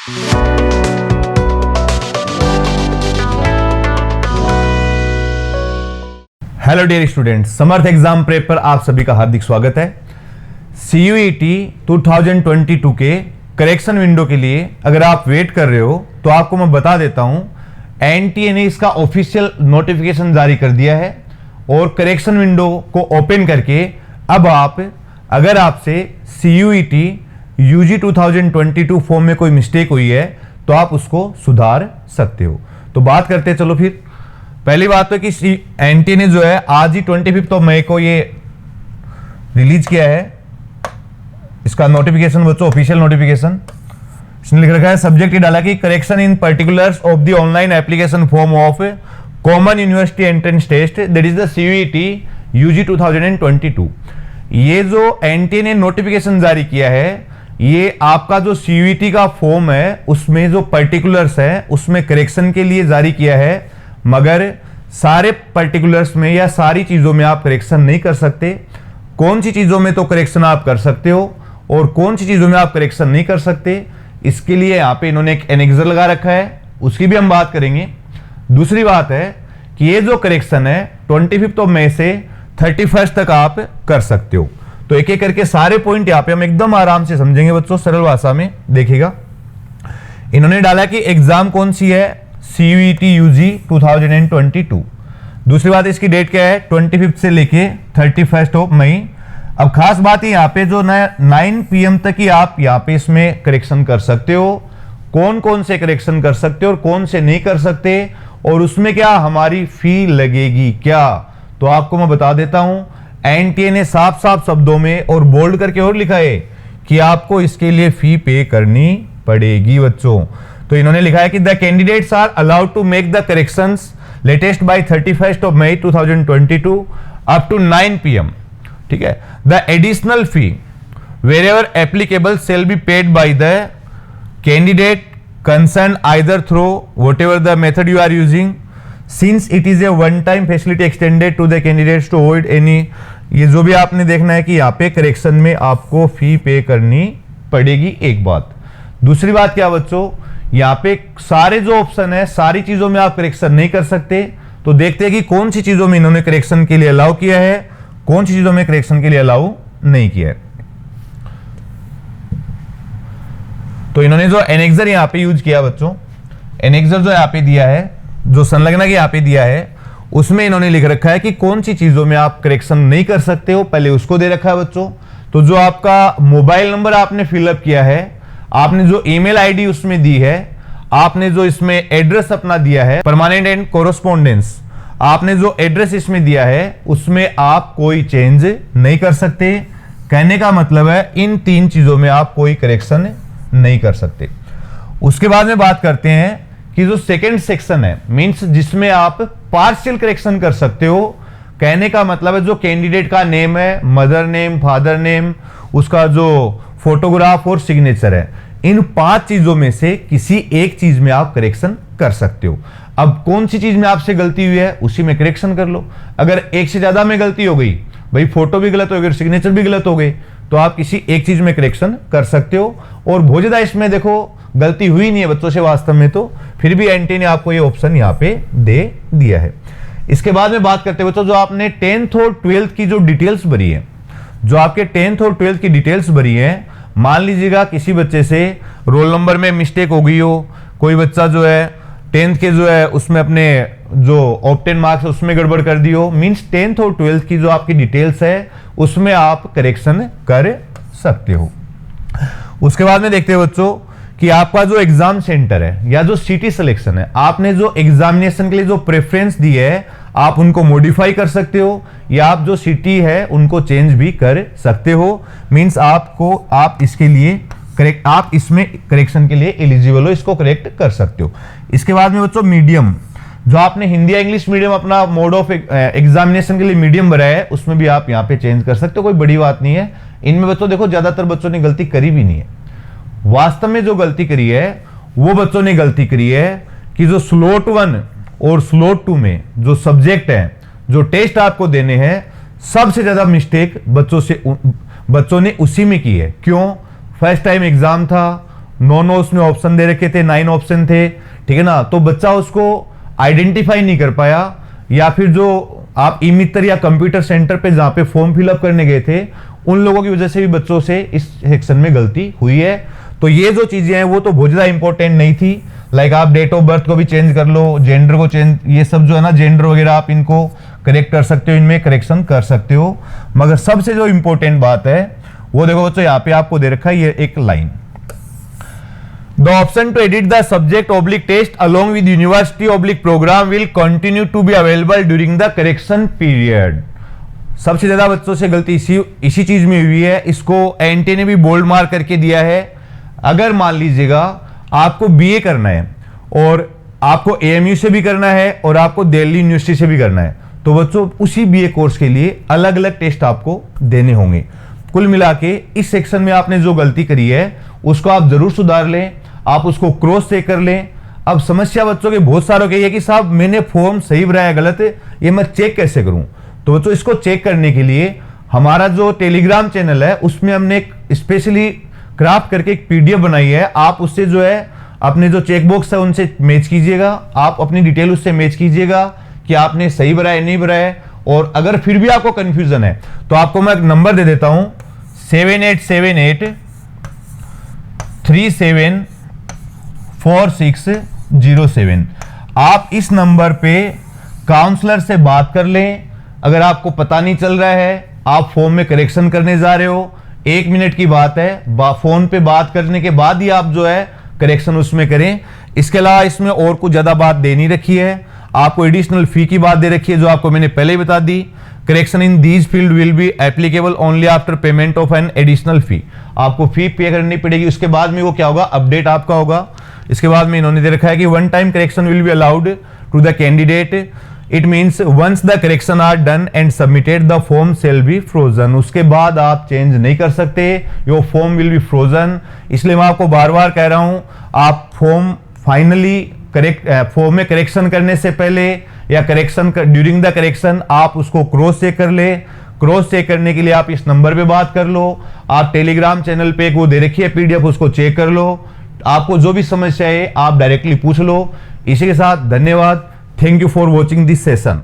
Hello dear students, समर्थ exam prep पर आप सभी का हार्दिक स्वागत है। CUET 2022 के करेक्शन विंडो के लिए अगर आप वेट कर रहे हो तो आपको मैं बता देता हूं, NTA ने इसका ऑफिशियल नोटिफिकेशन जारी कर दिया है और करेक्शन विंडो को ओपन करके अब आप अगर आपसे CUET UG 2022 फॉर्म में कोई मिस्टेक हुई है तो आप उसको सुधार सकते हो। तो बात करते हैं, चलो फिर पहली बात तो कि NTA ने जो है आज ही 25 मई को ये रिलीज किया है इसका नोटिफिकेशन, बच्चों ऑफिशियल नोटिफिकेशन। इसने लिख रखा है, सब्जेक्ट ये डाला कि correction in particulars of the online application form of common university entrance test that is the CUET UG 2022। ये जो NTA ने नोटिफिकेशन जारी किया है, ये आपका जो CUET का फॉर्म है उसमें जो पर्टिकुलर्स है उसमें करेक्शन के लिए जारी किया है, मगर सारे पर्टिकुलर्स में या सारी चीजों में आप करेक्शन नहीं कर सकते। कौन सी चीजों में तो करेक्शन आप कर सकते हो और कौन सी चीजों में आप करेक्शन नहीं कर सकते, इसके लिए यहां पे इन्होंने एक एनेक्सर लगा रखा है, उसकी भी हम बात करेंगे। दूसरी बात है कि ये जो करेक्शन है 25 मई से 31 तक आप कर सकते हो। तो एक एक करके सारे पॉइंट यहां पे हम एकदम आराम से समझेंगे बच्चों, सरल भाषा में देखिएगा। इन्होंने डाला कि एग्जाम कौन सी है, CUET UG 2022। दूसरी बात इसकी डेट क्या है, 25 से लेके 31 मई। अब खास बात यहाँ पे जो 9 PM तक ही आप यहाँ पे इसमें करेक्शन कर सकते हो। कौन कौन से करेक्शन कर सकते हो और कौन से नहीं कर सकते, और उसमें क्या हमारी फी लगेगी क्या, तो आपको मैं बता देता हूं। NTA ने साफ साफ शब्दों में और बोल्ड करके और लिखा है कि आपको इसके लिए फी पे करनी पड़ेगी बच्चों। तो इन्होंने लिखा है कि the candidates are allowed to make the corrections latest by 31 May 2022 up to 9 PM। ठीक है, the additional fee wherever applicable shall be paid by the candidate concern either through whatever the method you are using since it is a one time facility extended to the candidates to avoid any. ये जो भी आपने देखना है कि यहाँ पे correction में आपको फी पे करनी पड़ेगी, एक बात। दूसरी बात क्या बच्चों, यहाँ पे सारे जो ऑप्शन है सारी चीजों में आप करेक्शन नहीं कर सकते। तो देखते हैं कि कौन सी चीजों में इन्होंने करेक्शन के लिए अलाउ किया है, कौन सी चीजों में करेक्शन के लिए अलाउ नहीं किया है। तो इन्होंने जो एनेक्सर यहाँ पे यूज किया बच्चों, एनेक्सर जो यहाँ पे दिया है, जो संलग्नक यहाँ पे दिया है, उसमें इन्होंने लिख रखा है कि कौन सी चीजों में आप करेक्शन नहीं कर सकते हो, पहले उसको दे रखा है बच्चों। तो जो आपका मोबाइल नंबर आपने फिलअप किया है, आपने जो ईमेल आईडी उसमें दी है, आपने जो इसमें एड्रेस अपना दिया है, परमानेंट एंड कोरोस्पोंडेंस, आपने जो एड्रेस इसमें दिया है उसमें आप कोई चेंज नहीं कर सकते। कहने का मतलब है इन 3 चीजों में आप कोई करेक्शन नहीं कर सकते। उसके बाद में बात करते हैं कि जो सेकंड सेक्शन है, मींस जिसमें आप पार्शियल करेक्शन कर सकते हो। कहने का मतलब है जो कैंडिडेट का नेम है, मदर नेम, फादर नेम, उसका जो फोटोग्राफ और सिग्नेचर है, इन 5 चीजों में से किसी एक चीज में आप करेक्शन कर सकते हो। अब कौन सी चीज में आपसे गलती हुई है उसी में करेक्शन कर लो। अगर एक से ज्यादा में गलती हो गई, भाई फोटो भी गलत हो गई, सिग्नेचर भी गलत हो गई, तो आप किसी एक चीज में करेक्शन कर सकते हो। और बहुत ज्यादा इसमें देखो गलती हुई नहीं है बच्चों से वास्तव में, तो फिर भी NTA ने आपको ये ऑप्शन यहाँ पे दे दिया है। इसके बाद में बात करते हैं बच्चों, जो आपने 10th और 12th की जो डिटेल्स भरी है, जो आपके 10th और 12th की डिटेल्स भरी है, मान लीजिएगा किसी बच्चे से रोल नंबर में मिस्टेक हो गई हो, कोई बच्चा जो है 10th के जो है उसमें अपने जो ऑब्टेन मार्क्स उसमें गड़बड़ कर दी हो, मींस 10th और 12th की जो आपकी डिटेल्स है उसमें आप करेक्शन कर सकते हो। उसके बाद में देखते हैं बच्चों कि आपका जो एग्जाम सेंटर है या जो सिटी सिलेक्शन है, आपने जो एग्जामिनेशन के लिए जो प्रेफरेंस दी है आप उनको मॉडिफाई कर सकते हो, या आप जो सिटी है उनको चेंज भी कर सकते हो। मींस आप इसके लिए करेक्ट, आप इसमें करेक्शन के लिए एलिजिबल हो, इसको करेक्ट कर सकते हो। इसके बाद में बच्चों मीडियम, जो आपने हिंदी या इंग्लिश मीडियम अपना मोड ऑफ एग्जामिनेशन के लिए मीडियम भरा है, उसमें भी आप यहाँ पे चेंज कर सकते हो, कोई बड़ी बात नहीं है। इनमें बच्चों देखो ज्यादातर बच्चों ने गलती करी भी नहीं है। वास्तव में जो गलती करी है वो बच्चों ने गलती करी है कि जो स्लॉट 1 और स्लॉट 2 में जो सब्जेक्ट है, जो टेस्ट आपको देने हैं, सबसे ज्यादा मिस्टेक बच्चों ने उसी में की है। क्यों? फर्स्ट टाइम एग्जाम था, 9 उसमें ऑप्शन दे रखे थे, 9 ऑप्शन थे, ठीक है ना। तो बच्चा उसको आइडेंटिफाई नहीं कर पाया, या फिर जो आप ई मित्र या कंप्यूटर सेंटर पे जहां पे फॉर्म फिलअप करने गए थे उन लोगों की वजह से भी बच्चों से इस सेक्शन में गलती हुई है। तो ये जो चीजें हैं वो तो बहुत ज्यादा इंपॉर्टेंट नहीं थी। लाइक आप डेट ऑफ बर्थ को भी चेंज कर लो, जेंडर को चेंज, ये सब जो है ना जेंडर वगैरह आप इनको करेक्ट कर सकते हो, इनमें करेक्शन कर सकते हो। मगर सबसे जो इंपॉर्टेंट बात है वो देखो बच्चों, यहाँ पे आपको दे रखा है ये एक line, the option to edit the subject oblique test along with university oblique program will continue to be available during the correction period. सबसे ज्यादा बच्चों से गलती इसी चीज में हुई है। इसको एनटी ने भी बोल्ड मार्क करके दिया है। अगर मान लीजिएगा आपको बीए करना है और आपको एएमयू से भी करना है और आपको दिल्ली यूनिवर्सिटी से भी करना है, तो बच्चों उसी बीए कोर्स के लिए अलग अलग टेस्ट आपको देने होंगे। कुल मिला के इस सेक्शन में आपने जो गलती करी है उसको आप जरूर सुधार लें, आप उसको क्रॉस चेक कर लें। अब समस्या बच्चों के बहुत सारों की है कि साहब मैंने फॉर्म सही भरा है गलत है, ये मैं चेक कैसे करूं। तो बच्चों इसको चेक करने के लिए हमारा जो टेलीग्राम चैनल है उसमें हमने एक स्पेशली क्राफ्ट करके एक पीडीएफ बनाई है। आप उससे जो है अपने जो चेकबॉक्स है उनसे मैच कीजिएगा, आप अपनी डिटेल उससे मैच कीजिएगा कि आपने सही भरा है नहीं भरा है। और अगर फिर भी आपको कंफ्यूजन है तो आपको मैं एक नंबर दे देता हूं 7878374607। आप इस नंबर पे काउंसलर से बात कर लें। अगर आपको पता नहीं चल रहा है, आप फॉर्म में करेक्शन करने जा रहे हो, 1 मिनट की बात है, फोन पे बात करने के बाद ही आप जो है करेक्शन उसमें करें। इसके अलावा इसमें और कुछ ज्यादा बात दे नहीं रखी है। आपको एडिशनल फी की बात दे रखी है जो आपको मैंने पहले ही बता दी। Correction in these field will be applicable only after payment of an additional fee. आपको फी पे करनी पड़ेगी, उसके बाद में वो क्या होगा, अपडेट आपका होगा। इसके बाद में इन्होंने दे रखा है कि one time correction will be allowed to the candidate. It means once the correction are done and submitted the form shall be frozen. उसके बाद आप चेंज नहीं कर सकते, your form will be frozen. इसलिए मैं आपको बार बार कह रहा हूं, आप फॉर्म फाइनली फॉर्म में करेक्शन करने से पहले या करेक्शन ड्यूरिंग द करेक्शन आप उसको क्रॉस चेक कर ले। क्रॉस चेक करने के लिए आप इस नंबर पे बात कर लो। आप टेलीग्राम चैनल पे एक वो दे रखी है पीडीएफ, उसको चेक कर लो। आपको जो भी समस्या है आप डायरेक्टली पूछ लो। इसी के साथ धन्यवाद। Thank you for watching this session.